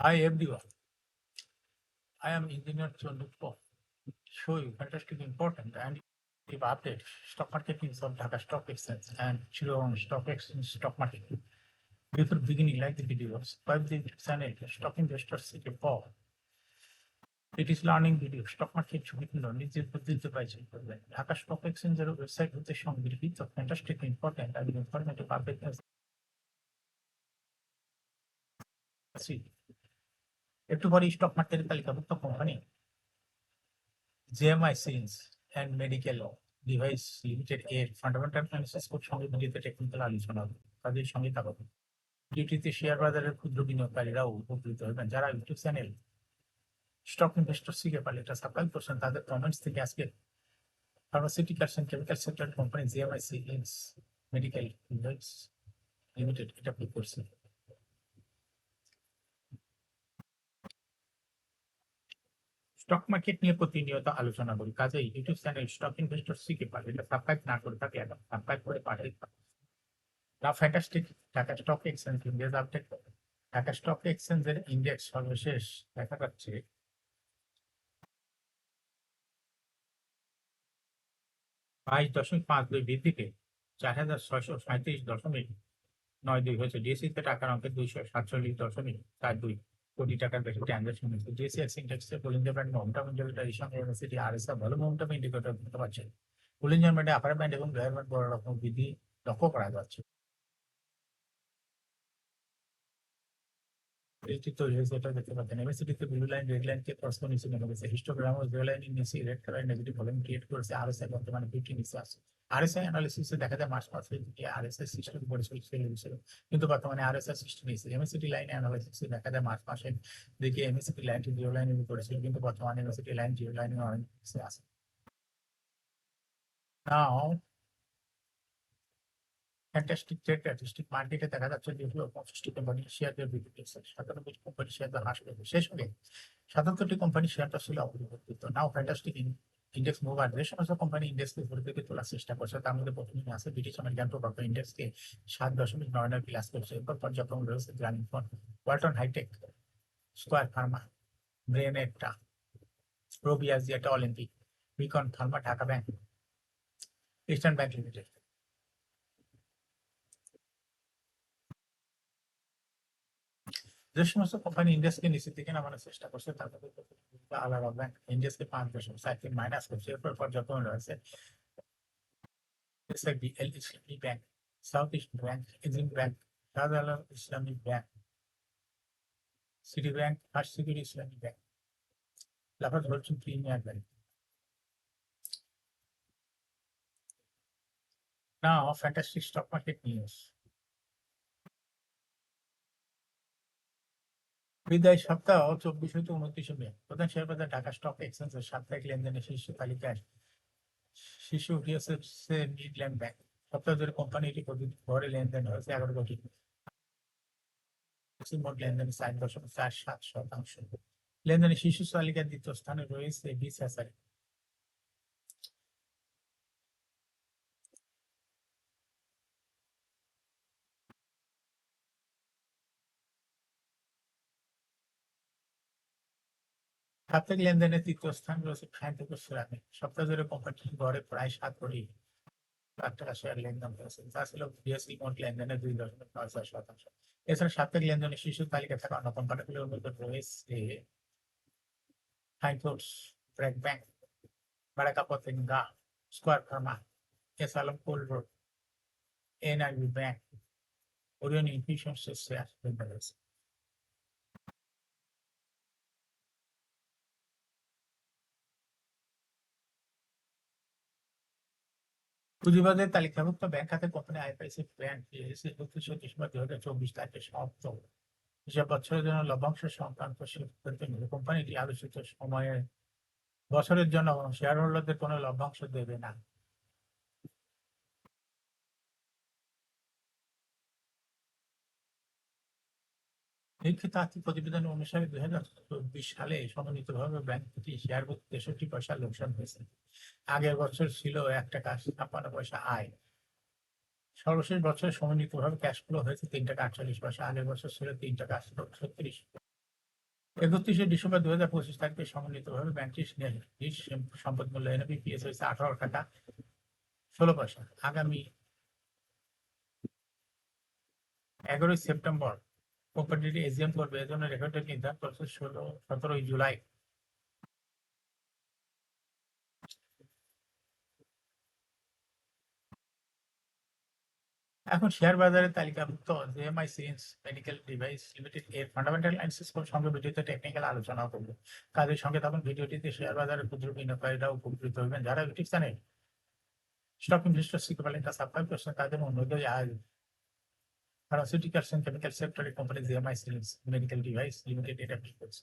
Hi everyone, I am Engineer Chandra. Show you fantastic important and if update stock market news of Dhaka Stock Exchange and Chittagong Stock Exchange stock market. Before beginning, like the video, subscribe the channel Stock Investors City for it is learning video stock market বিভিন্ন নিজের বুদ্ধিতে পাইছেন করবেন Dhaka stock এক্সচেঞ্জের website হতে সংগৃহীত fantastic important and informative update আছে একটু পরে স্টক মার্কেটের তালিকাভুক্ত company JMI Science and Medical Device Limited এর ফান্ডামেন্টাল অ্যানালিসিস খুব সংক্ষিপ্ত টেকনিক্যাল আলোচনা হবে তাদের সঙ্গে থাকবে ডিউটিতে শেয়ার বাজারের ক্ষুদ্র বিনিয়োগকারীরাও উপকৃত হবেন যারা ইউটিউব চ্যানেল স্টক ইনভেস্টর শিখে পারলে এটা সাবস্ক্রাইব করছেন তাদের কমেন্টস থেকে আজকে pharmaceuticals and chemical sector company JMI Science Medical Device Limited এটা ক্লিক করছি স্টক মার্কেট নিয়ে প্রতিনিয়ত আলোচনা করি কাজেই ইউটিউব চ্যানেল স্টক ইনভেস্টর শিখে পারলে এটা সাবস্ক্রাইব না করে থাকলে এখন সাবস্ক্রাইব করে পাঠাই না fantastic Dhaka stock exchange India's update Dhaka stock এক্সচেঞ্জের ইন্ডেক্স সর্বশেষ দেখা যাচ্ছে 22.52 বৃদ্ধিতে 4,637.92 হয়েছে ডিএসসিতে টাকার অঙ্কে 247.42 কোটি টাকার বেশি ট্রানজাকশন হয়েছে ডিএসসি ইন্ডেক্সে পুলিঞ্জার ব্যান্ড মোমেন্টাম ইন্ডিকেটর এই সঙ্গে এমএসসিটি আরএসআই ভালো মোমেন্টাম ইন্ডিকেটর দেখতে পাচ্ছেন পুলিঞ্জার ব্যান্ডে আপার ব্যান্ড এবং লোয়ার ব্যান্ড বড় রকম বৃদ্ধি লক্ষ্য করা যাচ্ছে তৈরি হয়েছে এটা দেখতে পাচ্ছেন এমএসসিটিতে ব্লু লাইন রেড লাইনকে ক্রস করে নিচে নেমে গেছে হিস্টোগ্রাম ও জিরো লাইন নিচে red colour negative volume create করেছে আরএসআই বর্তমানে 50 নিচে আছে আরএসআই অ্যানালিসিসে দেখা যায় মার্চ মাসে থেকে আরএসআই 60 উপরে ছিল কিন্তু বর্তমানে আরএসআই 60 নিচে এমএসসিটি লাইন অ্যানালিসিসে দেখা যায় মার্চ মাসে দিকে এমএসসিটি লাইনটি জিরো লাইনের উপরে ছিল কিন্তু বর্তমানে এমএসসিটি লাইন জিরো লাইনের অনেক নিচে আছে নাও ফ্যান্টাস্টিক ট্রেড স্ট্যাটিস্টিক মার্কেটে দেখা যাচ্ছে যে 65টি কোম্পানির শেয়ারের বিক্রি হয়েছে 97টি কোম্পানির শেয়ার হ্রাস পেয়েছে সেই সঙ্গে 77টি কোম্পানির শেয়ারটা ছিল অপরিবর্তিত নাও ফ্যান্টাস্টিক ইন্ডেক্স মুভার যে সমস্ত কোম্পানি ইন্ডেক্সকে উপর থেকে তোলার চেষ্টা করছে তার মধ্যে প্রথমে আছে ব্রিটিশ আমেরিকান টোবাকো ইন্ডেক্সকে 7.99 প্লাস করছে এরপর পর্যায়ক্রমে রয়েছে Grameen phone Walton Hitech Square Pharma ব্রেনেটা প্রোবিয়াজিয়াটা Olympic Beacon Pharma Dhaka Bank Eastern Bank Limited যে সমস্ত কোম্পানি ইন্ডেক্সকে নিচের দিকে নামানোর চেষ্টা করছে তার মধ্যে আলাদা ব্যাংক ইন্ডেক্সকে 5.4 মাইনাস করছে এরপর পর্যায়ক্রমে রয়েছে SIBL Islami Bank South East Bank Exim Bank Shahjalal Islami Bank City Bank First Security Islami Bank LafargeHolcim Premier Bank Now, fantastic stock market news. বিদায় সপ্তাহ 24 থেকে 29 মে প্রধান শেয়ার বাজার ঢাকা স্টক এক্সচেঞ্জের সাপ্তাহিক লেনদেনের শীর্ষ তালিকায় শীর্ষে উঠে এসেছে মিডল্যান্ড ব্যাংক সপ্তাহ ধরে কোম্পানিটি প্রতিদিন গড়ে লেনদেন হয়েছে 11 কোটি মোট লেনদেনের 4.47%। লেনদেনের শীর্ষ তালিকার দ্বিতীয় স্থানে রয়েছে বিসিএসআই সাপ্তাহিক লেনদেনের তৃতীয় স্থান রয়েছে ফ্যান্টেকো সিরামিক সপ্তাহ ধরে কোম্পানিটি গড়ে প্রায় 7 কোটি লাখ টাকা শেয়ার লেনদেন করেছে যা ছিল বিএসসি মোট লেনদেনের 2.96%। এছাড়া সাপ্তাহিক লেনদেনের শীর্ষ তালিকায় থাকা অন্য কোম্পানিগুলোর মধ্যে রয়েছে হাইফোর্স BRAC Bank Baraka Patenga Square Pharma S Alam Cold Rolled NRB Bank Orion Infusion share লেনদেন রয়েছে পুঁজিবাজারে তালিকাভুক্ত ব্যাংক খাতে company IPIC Bank PLC 31 December 2024 তারিখে সমাপ্ত হিসাব বছরের জন্য লভ্যাংশ সংক্রান্ত সিদ্ধান্ত নিল কোম্পানিটি আলোচিত সময়ে বছরের জন্য শেয়ার হোল্ডারদের কোনো লভ্যাংশ দেবে না লিখিত আর্থিক প্রতিবেদন অনুসারে 2024 সালে সমন্বিতভাবে ব্যাংক দুটি শেয়ার প্রতি 63 পয়সা লোকসান হয়েছে আগের বছর ছিল 1 টাকা 56 পয়সা আয় সর্বশেষ বছরে সমন্বিতভাবে ক্যাশ ফ্লো হয়েছে 3 টাকা 48 পয়সা আগের বছর ছিল 3 টাকা 36 31শে ডিসেম্বর 2025 তারিখে সমন্বিতভাবে ব্যাংকটির নিজ সম্পদ মূল্য NABPS হয়েছে 18 টাকা 16 পয়সা। আগামী 11 সেপ্টেম্বর কোম্পানিটি এজিএম করবে, এজন্য রেকর্ড ডেট নির্ধারণ করেছে 17 জুলাই। এখন শেয়ার বাজারে তালিকাভুক্ত JMI syringe medical device limited এর ফান্ডামেন্টাল অ্যানালিসিস সঙ্গে ভিডিওতে টেকনিক্যাল আলোচনা করবো। কাজের সঙ্গে তখন ভিডিওটিতে শেয়ার বাজারের ক্ষুদ্র বিনিয়োগকারীরা উপকৃত হবেন। যারা ইউটিউব চ্যানেল স্টক ইনভেস্টর শিখতে সাবস্ক্রাইব করছেন তাদের অনুরোধ আজ ফার্মাসিউটিক্যালস এন্ড কেমিক্যাল সেক্টরের company JMI syringe medical device limited এটা কি করছে।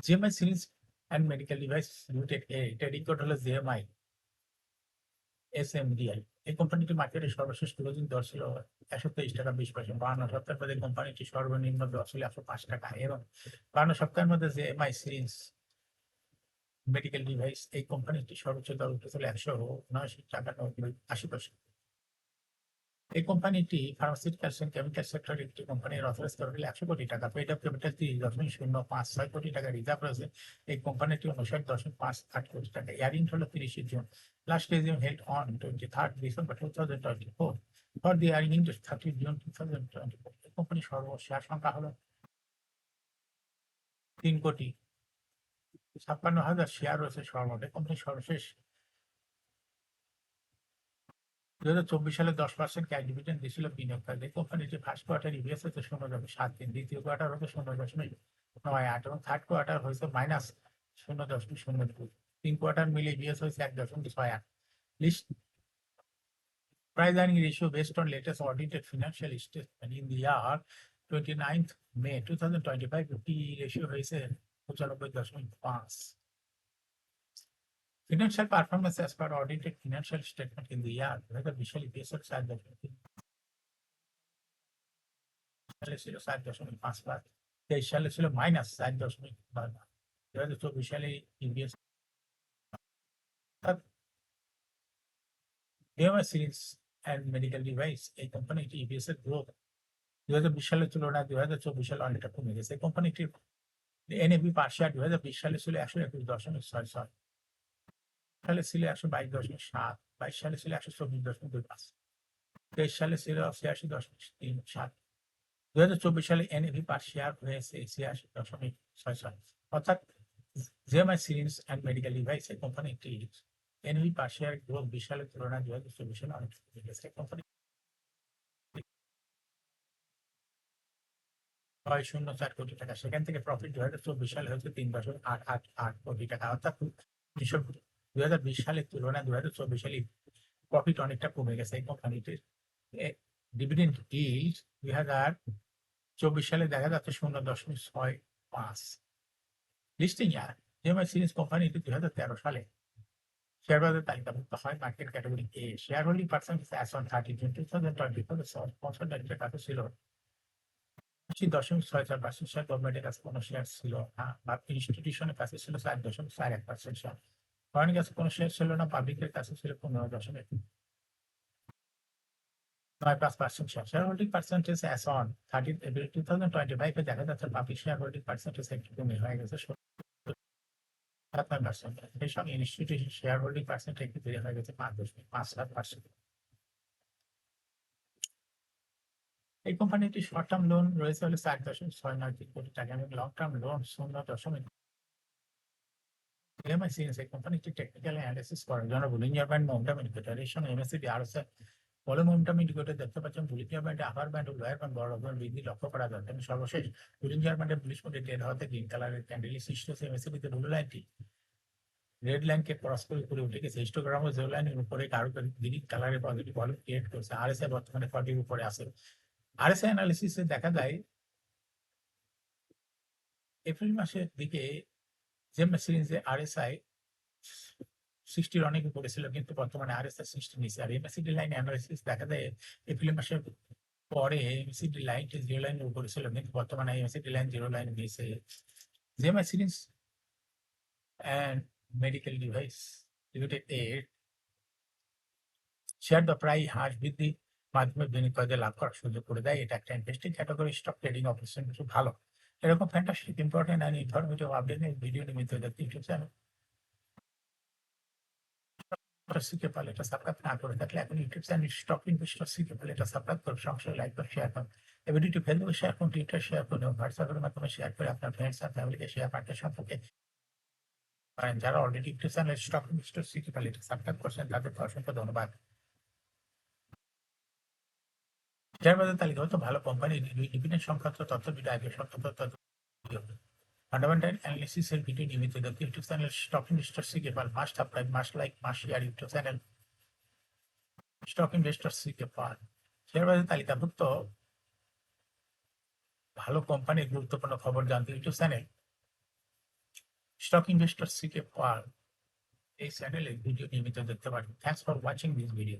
JMI syringe and medical device limited A trading code হলো জেএমআই SMDI। এই কোম্পানিটি মার্কেটের সর্বশেষ ক্লোজিং দর ছিল 123 টাকা 20 পয়সা। 52 সপ্তাহের মধ্যে কোম্পানিটি সর্বনিম্ন দর ছিল 105 টাকা এবং 52 সপ্তাহের মধ্যে জেএমআই সিরিঞ্জ মেডিকেল ডিভাইস এই কোম্পানিটি সর্বোচ্চ দর উঠেছিল 179 টাকা 80 পয়সা। এই কোম্পানিটি ফার্মাসিউটিক্যালস এন্ড কেমিক্যাল সেক্টরের একটি কোম্পানির অথরাইজ করা হলে 100 কোটি টাকা, পেইড আপ ক্যাপিটাল 30.056 কোটি টাকা রিজার্ভ রয়েছে। এই কোম্পানিটি 59.58 কোটি টাকা। ইয়ারিং হলো 30 June. Last AGM held on 23 December 2024 for the earring in 30 June 2024। এই কোম্পানির শেয়ার সংখ্যা হলো 3,56,000 শেয়ার রয়েছে সর্বমোট। এই কোম্পানির সর্বশেষ 2024 সালে 10% ক্যাশ ডিভিডেন্ড দিয়েছিল বিনিয়োগকারী। এই কোম্পানিটি ফার্স্ট কোয়ার্টার ইবিএস হচ্ছে 0.73, দ্বিতীয় কোয়ার্টার হচ্ছে 0.98 এবং থার্ড কোয়ার্টার হয়েছে -0.02। 3 কোয়ার্টার মিলে ইবিএস হয়েছে 1.68। List price earning ratio based on latest audited financial statement in the year 29th May 2025 P ratio হয়েছে 95.5। Financial performance as per audited financial statement in the year 2020 সালে EPS এর 4.3 সালে ছিল 4.5 লাখ, 23 সালে ছিল -4.5 লাখ, 2024 সালে EPS JMI syringe and medical device এই কোম্পানিটি EPS এর গ্রোথ 2020 সালের তুলনায় 2024 সালে অনেকটা কমে গেছে। এই কোম্পানিটির NAV পার শেয়ার 2020 সালে ছিল 121.66, সালে ছিল 122.7, 22 সালে ছিল 124.25, 23 সালে ছিল 86.37, 2024 সালে NAV পার শেয়ার হয়েছে 86.66। অর্থাৎ JMI syringe and medical device এই কোম্পানিটি NAV পার শেয়ার গ্রোথ 20 সালের তুলনায় 2024 সালে অনেক কমে গেছে। কোম্পানি 604 কোটি টাকা, সেখান থেকে প্রফিট 2024 সালে হচ্ছে 3.888 কোটি টাকা। অর্থাৎ 2020 সালের তুলনায় 2024 সালে প্রফিট অনেকটা কমে গেছে এই কোম্পানিটির। ডিভিডেন্ড ইল্ড 2024 সালে দেখা যাচ্ছে 0.65। লিস্টিং ইয়ার জেএমআই সিরিজ কোম্পানিটি 2013 সালে শেয়ার বাজারে তালিকাভুক্ত হয় market category A. Share holding percentage as on 30 June 2024 sponsor ডাইরেক্টরের কাছে ছিল 80.64%। শেয়ার গভর্নমেন্টের কাছে কোনো শেয়ার ছিল না বা ইনস্টিটিউশনের কাছে ছিল 4.41% শেয়ার। ফরেনের কাছে কোনো শেয়ার ছিল না, পাবলিকের কাছে ছিল 15.95% share. Share holding percentage as on 30 April 2025 এ দেখা যাচ্ছে পাবলিক শেয়ার হোল্ডিং পার্সেন্টেজ একটু কমে হয়ে গেছে 57%। সেই সঙ্গে ইনস্টিটিউশন শেয়ার হোল্ডিং পার্সেন্ট একটু বেড়ে হয়ে গেছে 5.57%। এই কোম্পানিটি শর্ট টার্ম লোন রয়েছে হলে 4.69 কোটি টাকা এবং long term loan 0.0। JMI syringe এই কোম্পানিটি টেকনিক্যাল অ্যানালিসিস করার জন্য বুলিঞ্জার ব্যান্ড মোমেন্টাম ইন্ডিকেটর এর সঙ্গে MACD RSI বলে মোমেন্টাম ইন্ডিকেটর দেখতে পাচ্ছেন। বুলিঞ্জার ব্যান্ডে আপার ব্যান্ড ও লোয়ার ব্যান্ড বড় রকমের বৃদ্ধি লক্ষ্য করা যাচ্ছে এবং সর্বশেষ বুলিঞ্জার ব্যান্ডে বুলিশ মোডে ট্রেড হওয়াতে গ্রিন কালারের ক্যান্ডেল সৃষ্টি হচ্ছে। MACD তে ব্লু লাইনটি রেড লাইনকে ক্রস করে উপরে উঠে গেছে। হিস্টোগ্রাম ও জিরো লাইনের উপরে কারো গ্রিন কালারের পজিটিভ ভলিউম ক্রিয়েট করছে। RSI বর্তমানে 40 এর উপরে আছে। RSI অ্যানালিসিসে দেখা যায় এপ্রিল মাসের দিকে জেএমআই সিরিঞ্জে RSI 60 অনেক উপরে ছিল, কিন্তু বর্তমানে RSI 60 নিচে। আর MACD লাইন অ্যানালিসিস দেখা যায় এপ্রিল মাসের পরে MACD লাইনটি জিরো লাইনের উপরে ছিল, কিন্তু বর্তমানে MACD লাইন জিরো লাইন নিচে। JMI syringe and medical device limited এর শেয়ার দর প্রায় হ্রাস বৃদ্ধি মাধ্যমে বিনিয়োগে লাভ করার সুযোগ করে দেয়। এটা একটা interesting category stock trading opportunity ভালো। এরকম fantastic important and informative update video নিয়মিত দেখতে ইউটিউব চ্যানেল শিখে পারলে এটা সাবস্ক্রাইব না করে থাকলে এখন ইউটিউব চ্যানেল স্টক ইনভেস্টর শিখে পারলে এটা সাবস্ক্রাইব করে সঙ্গে লাইক করে শেয়ার করুন। এই ভিডিওটি ফেসবুকে শেয়ার করুন, টুইটার শেয়ার করুন এবং হোয়াটসঅ্যাপের মাধ্যমে শেয়ার করে আপনার ফ্রেন্ডস আর ফ্যামিলিকে শেয়ার পার্টনার সম্পর্কে করেন। যারা already YouTube channel Stock Investor শিখে পারলে এটা সাবস্ক্রাইব করছেন তাদেরকে অসংখ্য ধন্যবাদ। শেয়ার বাজার তালিকাগত ভালো কোম্পানি ডিভিডেন্ড সংক্রান্ত তথ্য ভিডিও আগে সংক্রান্ত তথ্য ফান্ডামেন্টাল অ্যানালিসিসের ভিডিও নিয়মিত দেখতে ইউটিউব চ্যানেল স্টক ইনভেস্টর শিখে পাল must subscribe must like must share YouTube channel Stock Investor শিখে পাল। শেয়ার বাজার তালিকাভুক্ত ভালো কোম্পানির গুরুত্বপূর্ণ খবর জানতে ইউটিউব চ্যানেল স্টক ইনভেস্টর শিখে পাল এই চ্যানেলে ভিডিও নিয়মিত দেখতে পারেন। Thanks for watching this video.